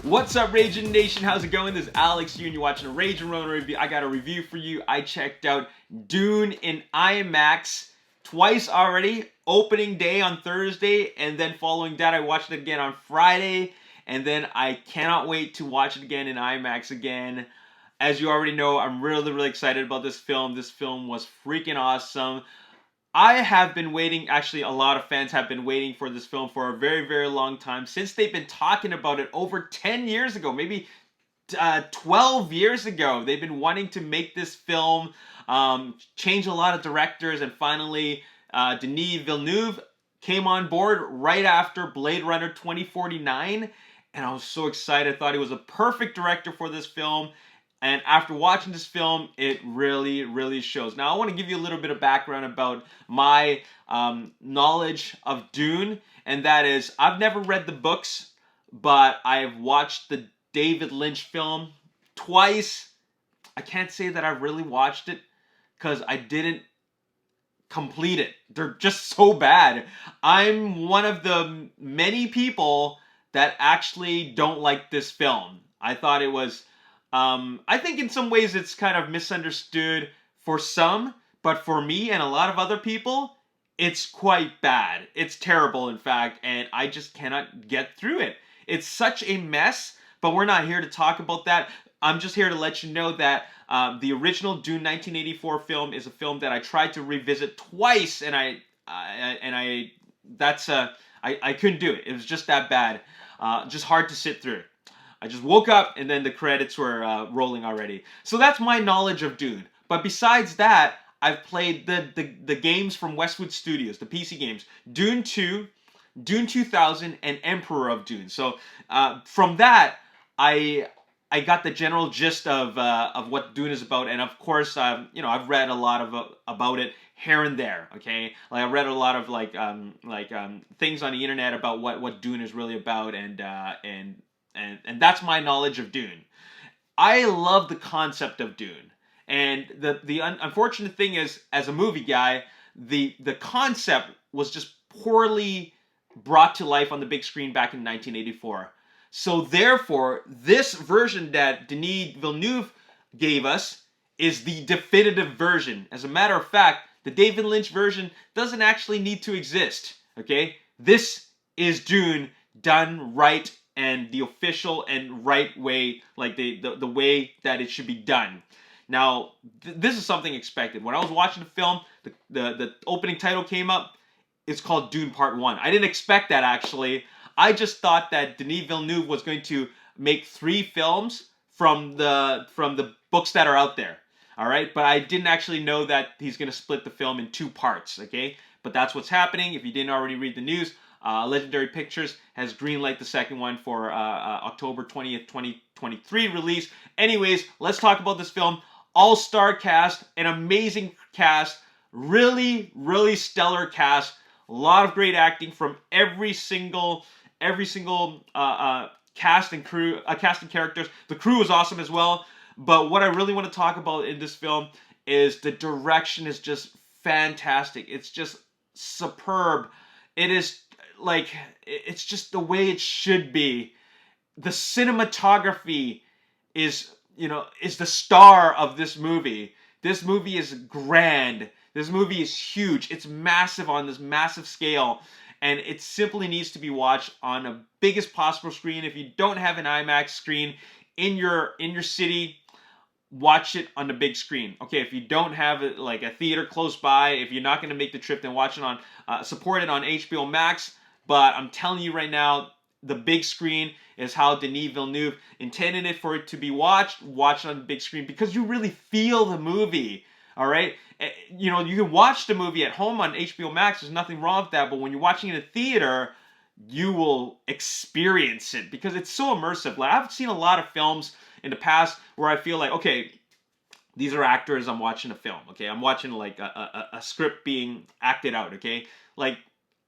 What's up, Ragin Nation? How's it going? This is Alex here, and you're watching a Ragin Ronin review. I got a review for you. I checked out Dune in IMAX twice already. Opening day on Thursday, and then following that, I watched it again on Friday, and then I cannot wait to watch it again in IMAX again. As you already know, I'm really excited about this film. This film was freaking awesome. I have been waiting, actually a lot of fans have been waiting for this film for a very long time, since they've been talking about it over 10 years ago, maybe 12 years ago. They've been wanting to make this film, change a lot of directors, and finally Denis Villeneuve came on board right after Blade Runner 2049, and I was so excited. I thought he was a perfect director for this film. And after watching this film, it really shows. Now, I want to give you a little bit of background about my knowledge of Dune, and that is, I've never read the books, but I've watched the David Lynch film twice. I can't say that I really watched it, because I didn't complete it. They're just so bad. I'm one of the many people that actually don't like this film. I thought it was... I think in some ways it's kind of misunderstood for some, but for me and a lot of other people, it's quite bad. It's terrible, in fact, and I just cannot get through it. It's such a mess, but we're not here to talk about that. I'm just here to let you know that the original Dune 1984 film is a film that I tried to revisit twice, and I couldn't do it. It was just that bad. Just hard to sit through. I just woke up and then the credits were rolling already. So that's my knowledge of Dune. But besides that, I've played the games from Westwood Studios, the PC games. Dune 2, Dune 2000, and Emperor of Dune. So from that, I got the general gist of what Dune is about. And of course, I've read a lot about it here and there. Okay, like I read a lot of things on the internet about what Dune is really about, and that's my knowledge of Dune. I love the concept of Dune. And the unfortunate thing is, as a movie guy, the concept was just poorly brought to life on the big screen back in 1984. So therefore, this version that Denis Villeneuve gave us is the definitive version. As a matter of fact, the David Lynch version doesn't actually need to exist. Okay? This is Dune done right, and the official and right way, like the way that it should be done. Now, this is something expected. When I was watching the film, the opening title came up. It's called Dune Part 1. I didn't expect that, actually. I just thought that Denis Villeneuve was going to make 3 films from the books that are out there. All right? But I didn't actually know that he's going to split the film in 2 parts, okay? But that's what's happening. If you didn't already read the news, Legendary Pictures has greenlighted the second one for October 20th, 2023 release. Anyways, let's talk about this film. All-star cast, an amazing cast, really stellar cast. A lot of great acting from every single cast and characters. The crew is awesome as well. But what I really want to talk about in this film is the direction is just fantastic. It's just superb. It is like, it's just the way it should be. The cinematography is the star of this movie. This movie is grand. This movie is huge. It's massive on this massive scale, and it simply needs to be watched on the biggest possible screen. If you don't have an IMAX screen in your city, watch it on the big screen. Okay, if you don't have like a theater close by, if you're not going to make the trip, then watch it on support it on HBO Max. But I'm telling you right now, the big screen is how Denis Villeneuve intended it for it to be watched. Watch it on the big screen because you really feel the movie. All right, you can watch the movie at home on HBO Max. There's nothing wrong with that. But when you're watching it in a theater, you will experience it because it's so immersive. Like, I've seen a lot of films in the past where I feel like, okay, these are actors, I'm watching a film. Okay, I'm watching like a script being acted out. Okay, like.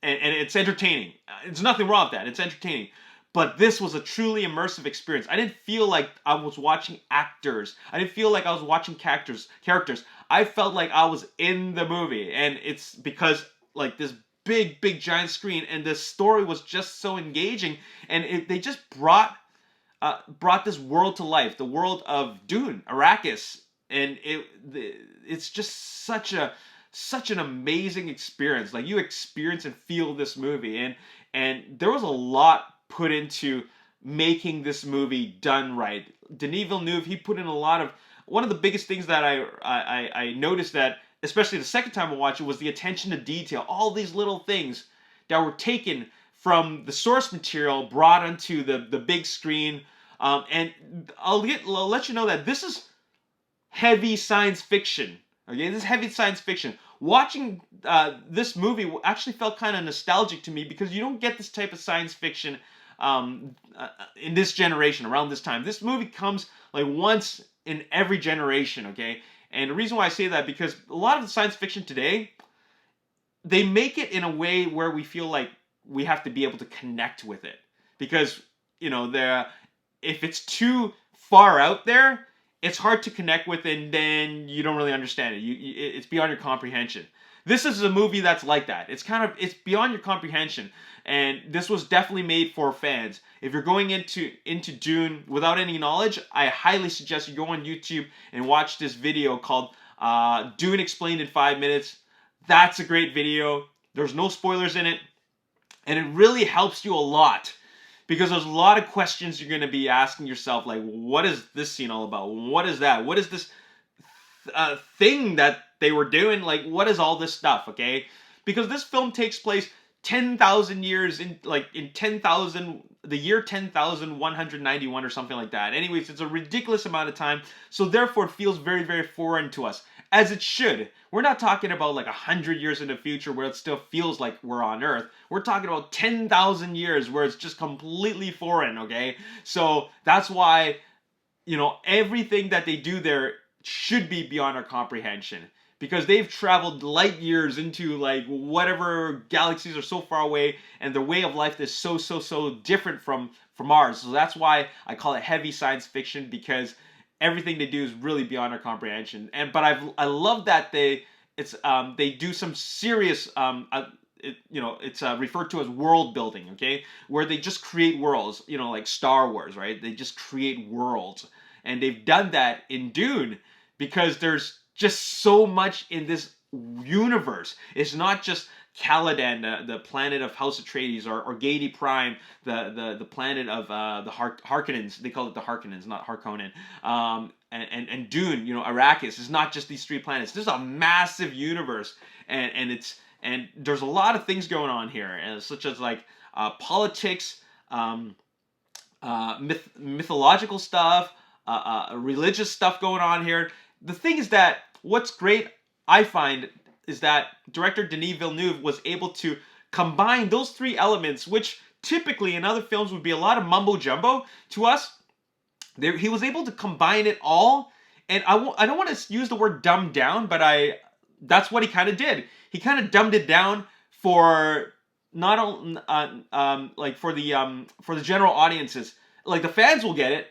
And it's entertaining. There's nothing wrong with that. It's entertaining. But this was a truly immersive experience. I didn't feel like I was watching actors. I didn't feel like I was watching characters. I felt like I was in the movie. And it's because like this big giant screen, and the story was just so engaging, and they just brought brought this world to life, the world of Dune, Arrakis, and it's just such an amazing experience. Like, you experience and feel this movie, and there was a lot put into making this movie done right. Denis Villeneuve, he put in a lot of, one of the biggest things that I noticed, that especially the second time I watched it, was the attention to detail. All these little things that were taken from the source material, brought onto the big screen. And I'll let you know that this is heavy science fiction. Okay, this is heavy science fiction. Watching this movie actually felt kind of nostalgic to me, because you don't get this type of science fiction in this generation, around this time. This movie comes like once in every generation, okay? And the reason why I say that, because a lot of the science fiction today, they make it in a way where we feel like we have to be able to connect with it. Because, you know, if it's too far out there, it's hard to connect with, and then you don't really understand it. It's beyond your comprehension. This is a movie that's like that. It's beyond your comprehension, and this was definitely made for fans. If you're going into Dune without any knowledge, I highly suggest you go on YouTube and watch this video called Dune Explained in 5 Minutes. That's a great video. There's no spoilers in it, and it really helps you a lot. Because there's a lot of questions you're going to be asking yourself, like, what is this scene all about? What is that? What is this thing that they were doing? Like, what is all this stuff, okay? Because this film takes place 10,000 years, in 10,000, the year 10,191 or something like that. Anyways, it's a ridiculous amount of time, so therefore it feels very, very foreign to us. As it should. We're not talking about like 100 years in the future where it still feels like we're on Earth. We're talking about 10,000 years where it's just completely foreign, okay? So that's why, you know, everything that they do there should be beyond our comprehension. Because they've traveled light years into like whatever galaxies are so far away, and their way of life is so different from ours. So that's why I call it heavy science fiction, because everything they do is really beyond our comprehension. But I love that they do some serious it's referred to as world building, okay, where they just create worlds, you know, like Star Wars, right? They just create worlds, and they've done that in Dune because there's just so much in this universe. It's not just Caladan, the planet of House Atreides, or Gedi Prime, the planet of the Harkonnens. They call it the Harkonnens, not Harkonnen. And Dune, you know, Arrakis, is not just these 3 planets. This is a massive universe, and there's a lot of things going on here, such as like politics, mythological stuff, religious stuff going on here. The thing is that what's great, I find, is that director Denis Villeneuve was able to combine those 3 elements, which typically in other films would be a lot of mumbo jumbo to us. He was able to combine it all, and I don't want to use the word dumbed down, but that's what he kind of did. He kind of dumbed it down for not only like for the general audiences. Like, the fans will get it.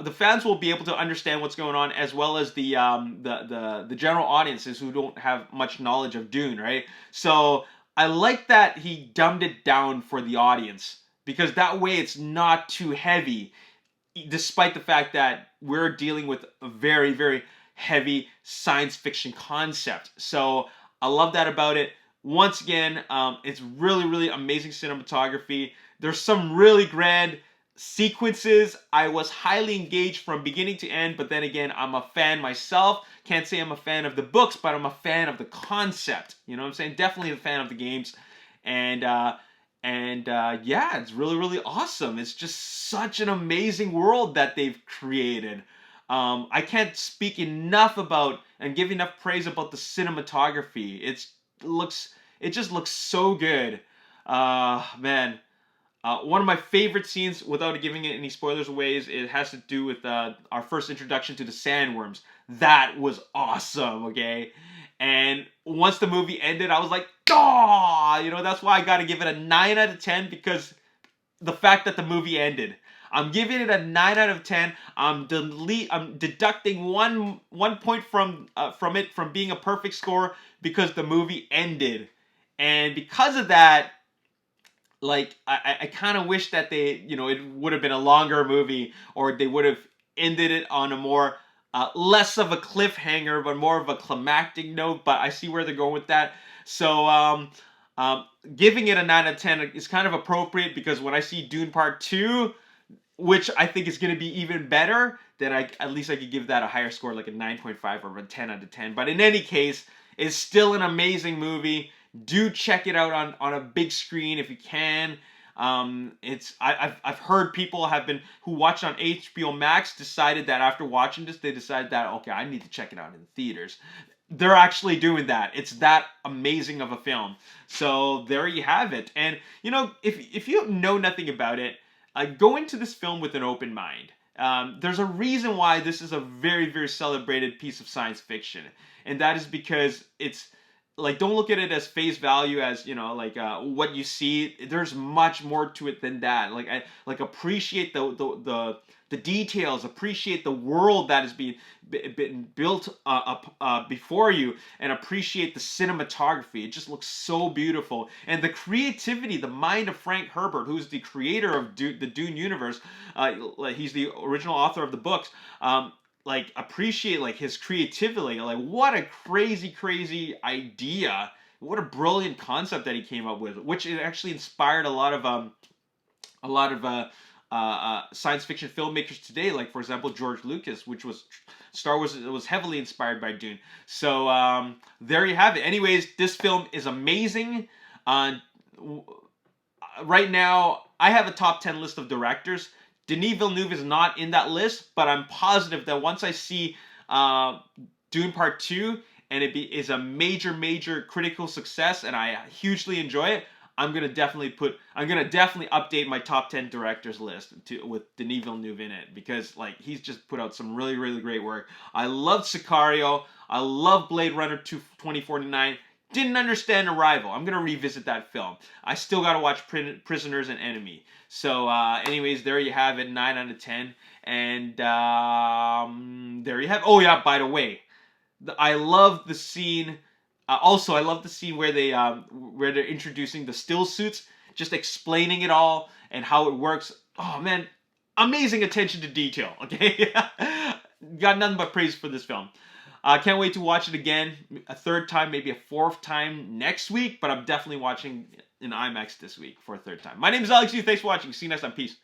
The fans will be able to understand what's going on, as well as the general audiences who don't have much knowledge of Dune, right? So I like that he dumbed it down for the audience, because that way it's not too heavy, despite the fact that we're dealing with a very, very heavy science fiction concept. So I love that about it. Once again, it's really, really amazing cinematography. There's some really grand sequences. I was highly engaged from beginning to end, but then again, I'm a fan myself. Can't say I'm a fan of the books, but I'm a fan of the concept. You know what I'm saying? Definitely a fan of the games. And yeah, it's really, really awesome. It's just such an amazing world that they've created. I can't speak enough about and give enough praise about the cinematography. It just looks so good. Man. One of my favorite scenes, without giving it any spoilers away, it has to do with our first introduction to the sandworms. That was awesome, okay? And once the movie ended, I was like, "Aw!" You know, that's why I gotta give it a 9 out of 10, because the fact that the movie ended. I'm giving it a 9 out of 10. I'm deducting one point from it from being a perfect score, because the movie ended. And because of that, like I kind of wish that they, it would have been a longer movie, or they would have ended it on a more less of a cliffhanger but more of a climactic note. But I see where they're going with that. So um, giving it a 9 out of 10 is kind of appropriate, because when I see Dune Part 2, which I think is going to be even better, then at least I could give that a higher score, like a 9.5 or a 10 out of 10. But in any case, it's still an amazing movie. Do check it out on a big screen if you can. I've heard people who watched on HBO Max decided that after watching this, they decided that, okay, I need to check it out in the theaters. They're actually doing that. It's that amazing of a film. So there you have it. And if you know nothing about it, go into this film with an open mind. There's a reason why this is a very, very celebrated piece of science fiction, and that is because it's like, don't look at it as face value, as what you see. There's much more to it than that. Appreciate the details, appreciate the world that is being built up before you, and appreciate the cinematography. It just looks so beautiful, and the creativity, the mind of Frank Herbert, who's the creator of the Dune universe. He's the original author of the books. Appreciate his creativity. What a crazy idea, what a brilliant concept that he came up with, which it actually inspired a lot of science fiction filmmakers today, like for example George Lucas, which was Star Wars. It was heavily inspired by Dune. So there you have it. Anyways, this film is amazing. Right now I have a top 10 list of directors. Denis Villeneuve is not in that list, but I'm positive that once I see Dune Part 2 and is a major critical success and I hugely enjoy it, I'm gonna definitely update my top 10 directors list with Denis Villeneuve in it, because he's just put out some really great work. I love Sicario. I love Blade Runner 2049. Didn't understand Arrival. I'm gonna revisit that film. I still gotta watch Prisoners and Enemy. So anyways, there you have it, 9 out of 10. And there you have it. Oh yeah, by the way, I love the scene. Also, I love the scene where they're introducing the still suits, just explaining it all and how it works. Oh man, amazing attention to detail. Okay, got nothing but praise for this film. I can't wait to watch it again, a third time, maybe a fourth time next week. But I'm definitely watching in IMAX this week for a third time. My name is Alex Yu. Thanks for watching. See you next time. Peace.